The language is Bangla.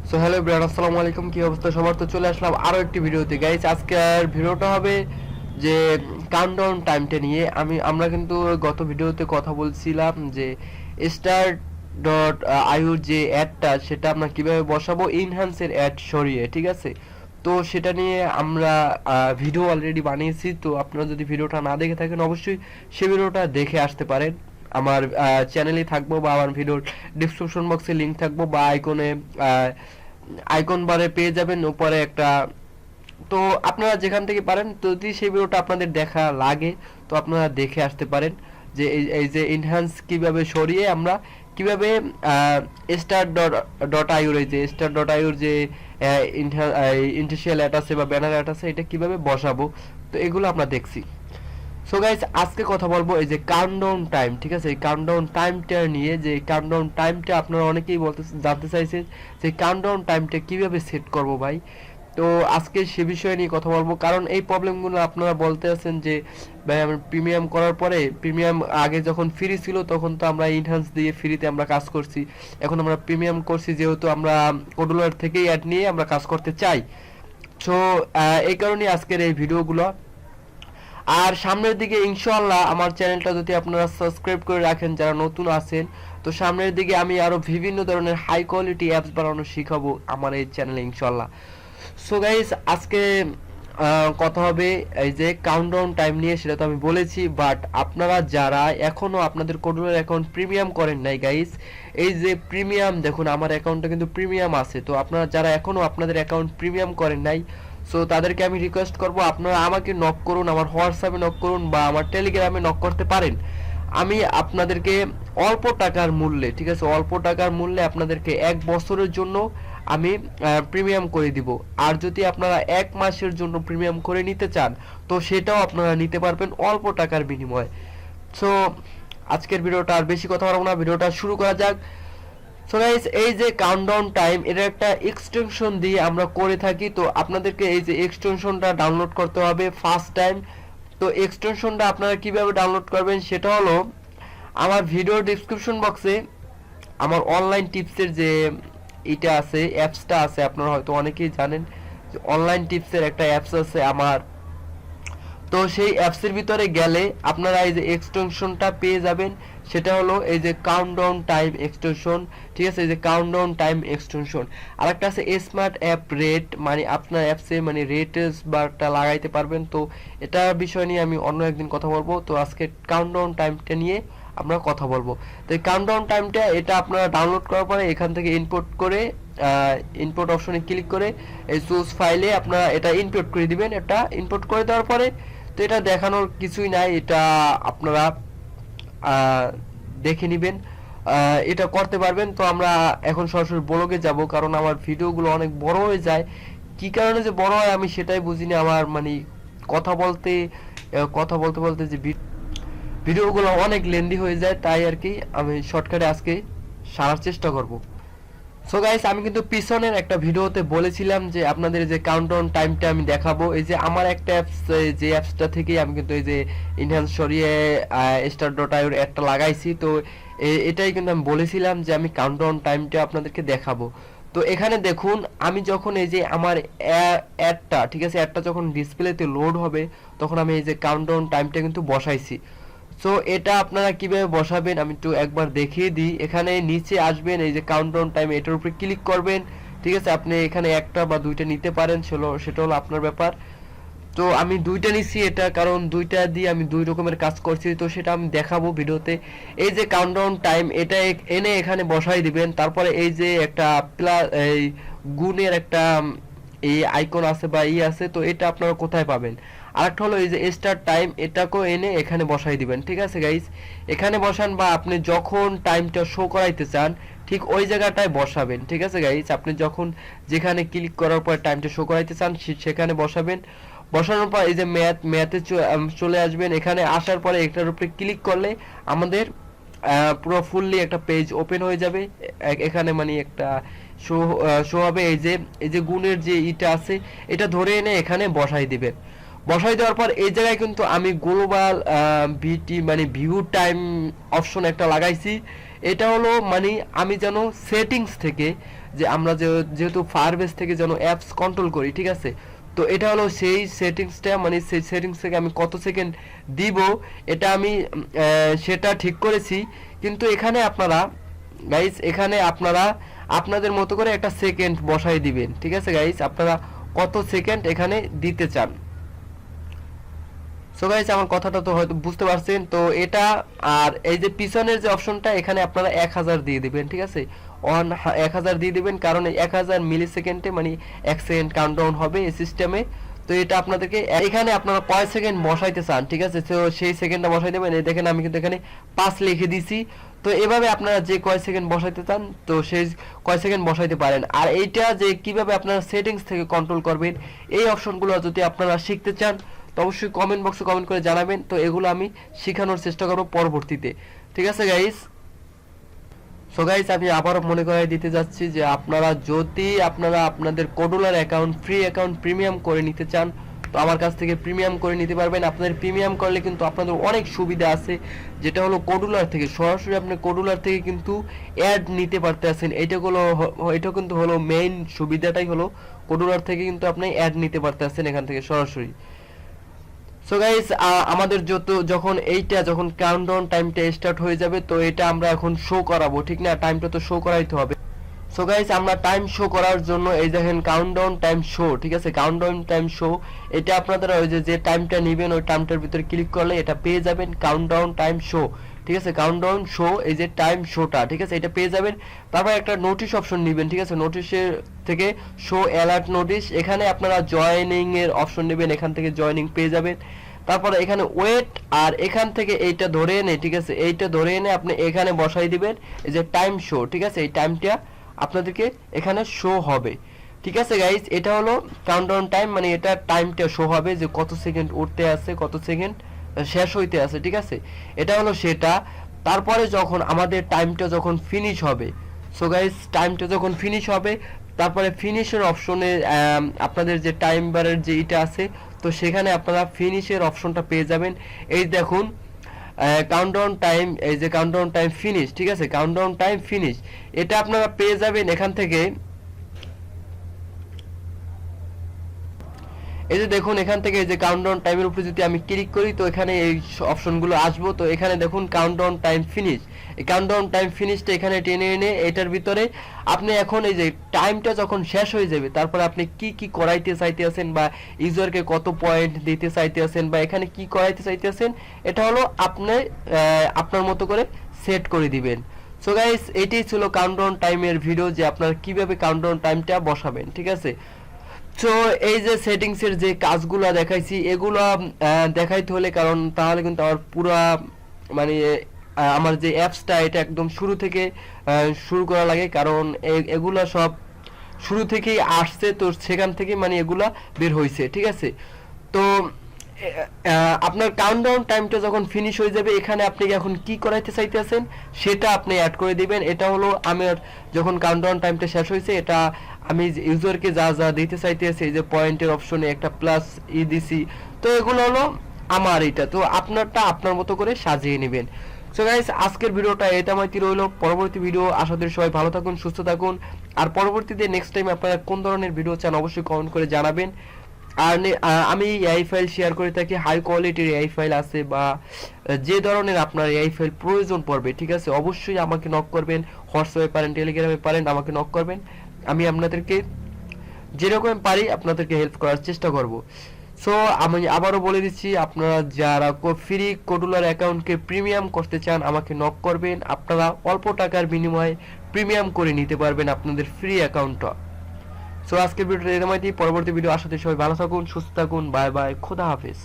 সো হ্যালো ব্রাদার, আসসালামু আলাইকুম। কি অবস্থা সবার? তো চলে আসলাম আরো একটি ভিডিওতে গাইস। আজকের ভিডিওটা হবে যে কাউন্টডাউন টাইমটা নিয়ে। আমরা কিন্তু গত ভিডিওতে কথা বলছিলাম যে স্টার ডট আইউর যে অ্যাডটা সেটা আমরা কিভাবে বসাবো ইনহ্যান্সের অ্যাড সরিয়ে, ঠিক আছে? তো সেটা নিয়ে আমরা ভিডিও অলরেডি বানিয়েছি। তো আপনারা যদি ভিডিওটা না দেখে থাকেন অবশ্যই সে ভিডিওটা দেখে আসতে পারেন। আমার চ্যানেলে থাকবো বা আমার ভিডিওর ডিসক্রিপশন বক্সে লিংক থাকবো বা আইকন বারে পেয়ে যাবেন উপরে একটা। তো আপনারা যেখান থেকে পারেন, যদি সেই ভিডিওটা আপনাদের দেখা লাগে তো আপনারা দেখে আসতে পারেন যে এই যে এনহ্যান্স কিভাবে সরিয়ে আমরা কিভাবে স্টার ডট আইউর এই যে স্টার ডট আইউর যে ইন্টিশিয়াল অ্যাড আছে বা ব্যানার অ্যাড আছে এটা কিভাবে বসাবো, তো এগুলো আমরা দেখছি। সো গাইস, আজকে কথা বলবো এই যে কাউন্টডাউন টাইম, ঠিক আছে? এই কাউন্টডাউন টাইমটা নিয়ে, যে কাউন্টডাউন টাইমটা আপনারা অনেকেই জানতে চাইছেন যে কাউন্টডাউন টাইমটা কিভাবে সেট করব ভাই। তো আজকে সে বিষয় নিয়ে কথা বলবো, কারণ এই প্রবলেমগুলো আপনারা বলতে আছেন যে ভাই আমরা প্রিমিয়াম করার পরে, প্রিমিয়াম আগে যখন ফ্রি ছিল তখন তো আমরা ইনহ্যান্স দিয়ে ফ্রিতে আমরা কাজ করছি, এখন আমরা প্রিমিয়াম করছি যেহেতু আমরা কোডুলার থেকেই অ্যাড নিয়ে আমরা কাজ করতে চাই। সো এই কারণে আজকের এই ভিডিওগুলো। আর সামনের দিকে ইনশাআল্লাহ আমার চ্যানেলটা যদি আপনারা সাবস্ক্রাইব করে রাখেন যারা নতুন আছেন, তো সামনের দিকে আমি আরো বিভিন্ন ধরনের হাই কোয়ালিটি অ্যাপস বানানো শিখাবো আমার এই চ্যানেলে ইনশাআল্লাহ। সো গাইস, আজকে কথা হবে এই যে কাউন্টডাউন টাইম নিয়ে, সেটা তো আমি বলেছি। বাট আপনারা যারা এখনো আপনাদের কোডুলার অ্যাকাউন্ট প্রিমিয়াম করেন নাই গাইস, এই যে প্রিমিয়াম দেখুন আমার অ্যাকাউন্টটা কিন্তু প্রিমিয়াম আছে। তো আপনারা যারা এখনো আপনাদের অ্যাকাউন্ট প্রিমিয়াম করেন নাই, সো তাদেরকে আমি রিকোয়েস্ট করব আপনারা আমাকে নক করুন, আমার হোয়াটসঅ্যাপে নক করুন বা আমার টেলিগ্রামে নক করতে পারেন। আমি আপনাদেরকে অল্প টাকার মূল্যে, ঠিক আছে, অল্প টাকার মূল্যে আপনাদেরকে 1 বছরের জন্য আমি প্রিমিয়াম করে দিব। আর যদি আপনারা 1 মাসের জন্য প্রিমিয়াম করে নিতে চান তো সেটাও আপনারা নিতে পারবেন অল্প টাকার বিনিময়ে। সো আজকের ভিডিওটা আর বেশি কথা বলবো না, ভিডিওটা শুরু করা যাক। সো গাইস, এই যে কাউন্টডাউন টাইম এটা একটা এক্সটেনশন দিয়ে আমরা করে থাকি। তো আপনাদেরকে এই যে এক্সটেনশনটা ডাউনলোড করতে হবে ফার্স্ট টাইম। তো এক্সটেনশনটা আপনারা কিভাবে ডাউনলোড করবেন সেটা হলো আমার ভিডিও ডেসক্রিপশন বক্সে আমার অনলাইন টিপসের যে এটা আছে, অ্যাপসটা আছে, আপনারা হয়তো অনেকেই জানেন যে অনলাইন টিপসের একটা অ্যাপস আছে আমার। তো সেই অ্যাপসের ভিতরে গেলে আপনারা এই যে এক্সটেনশনটা পেয়ে যাবেন, সেটা হলো এই যে কাউন্টডাউন টাইম এক্সটেনশন, ঠিক আছে? এই যে কাউন্টডাউন টাইম এক্সটেনশন। আর একটা আছে স্মার্ট অ্যাপ রেট, মানে আপনার অ্যাপসে মানে রেটেস বারটা লাগাইতে পারবেন। তো এটা বিষয় নিয়ে আমি অন্য একদিন কথা বলবো। তো আজকে কাউন্টডাউন টাইমটা নিয়ে আমরা কথা বলবো। তো এই কাউন্টডাউন টাইমটা এটা আপনারা ডাউনলোড করার পরে এখান থেকে ইম্পোর্ট করে ইম্পোর্ট অপশনে ক্লিক করে এই চুজ ফাইলে আপনারা এটা ইম্পোর্ট করে দিবেন। এটা ইম্পোর্ট করে দেওয়ার পরে তো এটা দেখানোর কিছুই নাই, এটা আপনারা দেখে নেবেন, এটা করতে পারবেন। তো আমরা এখন সরাসরি ব্লগে যাব, কারণ আমার ভিডিওগুলো অনেক বড় হয়ে যায়। কি কারণে যে বড় হয় আমি সেটাই বুঝিনি। আমার মানে কথা বলতে বলতে যে ভিডিওগুলো অনেক লেন্দি হয়ে যায়, তাই আর কি আমি শর্টকাটে আজকে সারার চেষ্টা করব। সো গাইস, আমি কিন্তু পিছনের একটা ভিডিওতে বলেছিলাম যে আপনাদের যে কাউন্টডাউন টাইমটা আমি দেখাবো। এই যে আমার একটা অ্যাপস, যে অ্যাপসটা থেকে আমি কিন্তু এই যে ইনহ্যান্স সরিয়ে স্টার ডট আইওর অ্যাডটা লাগাইছি। তো এটাই কিন্তু আমি বলেছিলাম যে আমি কাউন্টডাউন টাইমটা আপনাদেরকে দেখাবো। তো এখানে দেখুন, আমি যখন এই যে আমার অ্যাডটা, ঠিক আছে, অ্যাডটা যখন ডিসপ্লেতে লোড হবে তখন আমি এই যে কাউন্টডাউন টাইমটা কিন্তু বসাইছি। সো এটা আপনারা কিভাবে বসাবেন আমি একটু একবার দেখিয়ে দিই। এখানে নিচে আসবেন, এই যে কাউন্টডাউন টাইম এটার উপরে ক্লিক করবেন, ঠিক আছে? আপনি এখানে একটা বা দুইটা নিতে পারেন, সেটা হলো আপনার ব্যাপার। তো আমি দুইটা নিছি, এটা কারণ দুইটা দিয়ে আমি দুই রকমের কাজ করছি, তো সেটা আমি দেখাবো ভিডিওতে। এই যে কাউন্টডাউন টাইম এটা এনে এখানে বসাই দিবেন। তারপরে এই যে একটা এই গুণের একটা এই আইকন আছে বা আছে, তো এটা আপনারা কোথায় পাবেন? আরেকটা হলো এই যে স্টার্ট টাইম, এটাকেও এনে এখানে বসাই দিবেন, ঠিক আছে গাইস? এখানে বসান বা আপনি যখন টাইমটা শো করাইতে চান ঠিক ওই জায়গাটায় বসাবেন, ঠিক আছে গাইস? আপনি যখন যেখানে ক্লিক করার পর টাইমটা শো করাইতে চান সেখানে বসাবেন। বসানোর পর এই যে ম্যাথে চলে আসবেন। এখানে আসার পরে এটার উপরে ক্লিক করলে আমাদের পুরো ফুললি একটা পেজ ওপেন হয়ে যাবে। এখানে মানে একটা শো হবে এই যে গুণের যে ইটা আছে এটা ধরে এনে এখানে বসাই দিবেন। বসাই দেওয়ার পর এই জায়গায় কিন্তু আমি গ্লোবাল বিটি মানে ভিউ টাইম অপশন একটা লাগাইছি। এটা হলো মানে আমি যেন সেটিংস থেকে যে আমরা যেহেতু ফায়ারবেস থেকে যেন অ্যাপস কন্ট্রোল করি, ঠিক আছে। তো এটা হলো সেই সেটিংসটা, মানে সেই সেটিংস থেকে আমি কত সেকেন্ড দিব এটা আমি সেটা ঠিক করেছি। কিন্তু এখানে আপনারা গাইস, এখানে আপনারা আপনাদের মতো করে একটা সেকেন্ড বসাই দিবেন, ঠিক আছে গাইস, আপনারা কত সেকেন্ড এখানে দিতে চান। সো গাইস, আমার কথাটা তো হয়তো বুঝতে পারছেন। তো এটা আর এই যে পিছনের যে অপশনটা, এখানে আপনারা 1000 দিয়ে দিবেন, ঠিক আছে, 1000 দিয়ে দিবেন, কারণ 1000 মিলি সেকেন্ডে মানে 1 সেকেন্ড কাউন্টডাউন হবে এই সিস্টেমে। তো এটা আপনাদেরকে এখানে আপনারা কয় সেকেন্ড বসাইতে চান, ঠিক আছে, তো সেই সেকেন্ডটা বসাই দেবেন। এই দেখেন আমি কিন্তু এখানে 5 লিখে দিছি। তো এভাবে আপনারা যে কয় সেকেন্ড বসাইতে চান তো সেই কয় সেকেন্ড বসাইতে পারেন। আর এইটা যে কিভাবে আপনারা সেটিংস থেকে কন্ট্রোল করবেন, এই অপশনগুলো যদি আপনারা শিখতে চান তো অবশ্যই কমেন্ট বক্সে কমেন্ট করে জানাবেন। তো এগুলো আমি শেখানোর চেষ্টা করব পরবর্তীতে, ঠিক আছে গাইস। সো গাইস, আমি আবারও মনে করাই দিতে যাচ্ছি যে আপনারা যদি আপনাদের কোডুলার অ্যাকাউন্ট ফ্রি অ্যাকাউন্ট প্রিমিয়াম করে নিতে চান তো আমার কাছ থেকে প্রিমিয়াম করে নিতে পারবেন। আপনাদের প্রিমিয়াম করলে কিন্তু আপনাদের অনেক সুবিধা আছে, যেটা হলো কোডুলার থেকে সরাসরি আপনি কোডুলার থেকে কিন্তু অ্যাড নিতে পারতেছেন। এটা কিন্তু হলো মেইন সুবিধাটাই হলো কোডুলার থেকে কিন্তু আপনি অ্যাড নিতে পারতেছেন এখান থেকে সরাসরি। সো গাইস, আমাদের যখন কাউন্টডাউন টাইমটা স্টার্ট হয়ে যাবে তো এটা আমরা এখন শো করাবো, ঠিক না, টাইমটা তো শো করাইতে হবে। সো গাইস, আমরা টাইম শো করার জন্য এই দেখেন কাউন্টডাউন টাইম শো, ঠিক আছে, কাউন্টডাউন টাইম শো, এটা আপনারা ওই যে টাইমটা নেবেন ওই টাইমটার ভিতরে ক্লিক করলে এটা পেয়ে যাবেন কাউন্টডাউন টাইম শো, ঠিক আছে, কাউন্টডাউন শো, এই যে টাইম শোটা, ঠিক আছে, এটা পেয়ে যাবেন। তারপর একটা নোটিশ অপশন নেবেন, ঠিক আছে, নোটিশের থেকে শো অ্যালার্ট নোটিশ, এখানে আপনারা জয়েনিং এর অপশন নেবেন, এখান থেকে জয়েনিং পেয়ে যাবেন। তারপরে এখানে ওয়েট, আর এখান থেকে এইটা ধরে এনে, ঠিক আছে, এইটা ধরে এনে আপনি এখানে বসাই দিবেন এই যে টাইম শো, ঠিক আছে, এই টাইমটা আপনাদেরকে এখানে শো হবে, ঠিক আছে গাইস। এটা হলো কাউন্টডাউন টাইম, মানে এটা টাইমটা শো হবে যে কত সেকেন্ড উঠতে আছে, কত সেকেন্ড শেষ হইতে আছে, ঠিক আছে, এটা হলো সেটা। তারপরে যখন আমাদের টাইমটা যখন ফিনিশ হবে, সো গাইস, টাইমটা যখন ফিনিশ হবে তারপরে ফিনিশের অপশনে আপনাদের যে টাইম বারের যে এটা আছে তো সেখানে আপনারা ফিনিশের অপশনটা পেয়ে যাবেন। এই দেখুন কাউন্টডাউন টাইম, এই যে কাউন্টডাউন টাইম ফিনিশ, ঠিক আছে, কাউন্টডাউন টাইম ফিনিশ, এটা আপনারা পেয়ে যাবেন এখান থেকে। এই যে দেখুন এখান থেকে এই যে কাউন্টডাউন টাইমের উপরে যদি আমি ক্লিক করি তো এখানে এই অপশনগুলো আসবো। তো এখানে দেখুন কাউন্টডাউন টাইম ফিনিশ, এই কাউন্টডাউন টাইম ফিনিশটা এখানে টেনে এনে এটার ভিতরে আপনি এখন এই যে টাইমটা যখন শেষ হয়ে যাবে তারপরে আপনি কি কি করাইতে চাইতে আছেন বা ইউজারকে কত পয়েন্ট দিতে চাইতে আছেন বা এখানে কি করাইতে চাইতে আছেন এটা হলো আপনি আপনার মতো করে সেট করে দিবেন। সো গাইস, এটাই ছিল কাউন্টডাউন টাইমের ভিডিও, যে আপনারা কিভাবে কাউন্টডাউন টাইমটা বসাবেন, ঠিক আছে। তো এই যে সেটিংসের যে কাজগুলো দেখাইছি এগুলো দেখাইতে হলে, কারণ তাহলে কিন্তু আমার পুরা মানে আমার যে অ্যাপসটা এটা একদম শুরু থেকে শুরু করা লাগে, কারণ এগুলা সব শুরু থেকেই আসছে, তো সেখান থেকে মানে এগুলা বের হয়েছে, ঠিক আছে। তো আপনার কাউন্টডাউন টাইমটা যখন ফিনিশ হয়ে যাবে এখানে আপনি এখন কি করাইতে চাইতেছেন সেটা আপনি অ্যাড করে দিবেন। এটা হলো আমার যখন কাউন্টডাউন টাইমটা শেষ হয়েছে এটা আমি ইউজারকে যা যা দিতে চাইতেছি, এই যে পয়েন্টের অপশনে একটা প্লাস দিছি, তো এগুলো হলো আমার এটা, তো আপনারটা আপনার মতো করে সাজিয়ে নেবেন। সো গাইস, আজকের ভিডিওটা এটামাইতি রইল। পরবর্তী ভিডিও আশা করি সবাই ভালো থাকুন, সুস্থ থাকুন। আর পরবর্তীতে নেক্সট টাইম আপনারা কোন ধরনের ভিডিও চান অবশ্যই কমেন্ট করে জানাবেন। আর আমি এআই ফাইল শেয়ার করে থাকি, হাই কোয়ালিটির এআই ফাইল আছে বা যে ধরনের আপনার এআই ফাইল প্রয়োজন পড়বে, ঠিক আছে, অবশ্যই আমাকে নক করবেন, হোয়াটসঅ্যাপে পারেন, টেলিগ্রামে পারেন, আমাকে নক করবেন, আমি আপনাদেরকে যেরকম পারি আপনাদেরকে হেল্প করার চেষ্টা করব। সো আমি আবারও বলে দিচ্ছি, আপনারা যারা ফ্রি কোডুলার অ্যাকাউন্টকে প্রিমিয়াম করতে চান আমাকে নক করবেন, আপনারা অল্প টাকার বিনিময়ে প্রিমিয়াম করে নিতে পারবেন আপনাদের ফ্রি অ্যাকাউন্টটা। সো আজকের ভিডিওটা এরকমই, পরবর্তী ভিডিও আসাতে সবাই ভালো থাকুন, সুস্থ থাকুন, বাই বাই, খোদা হাফেজ।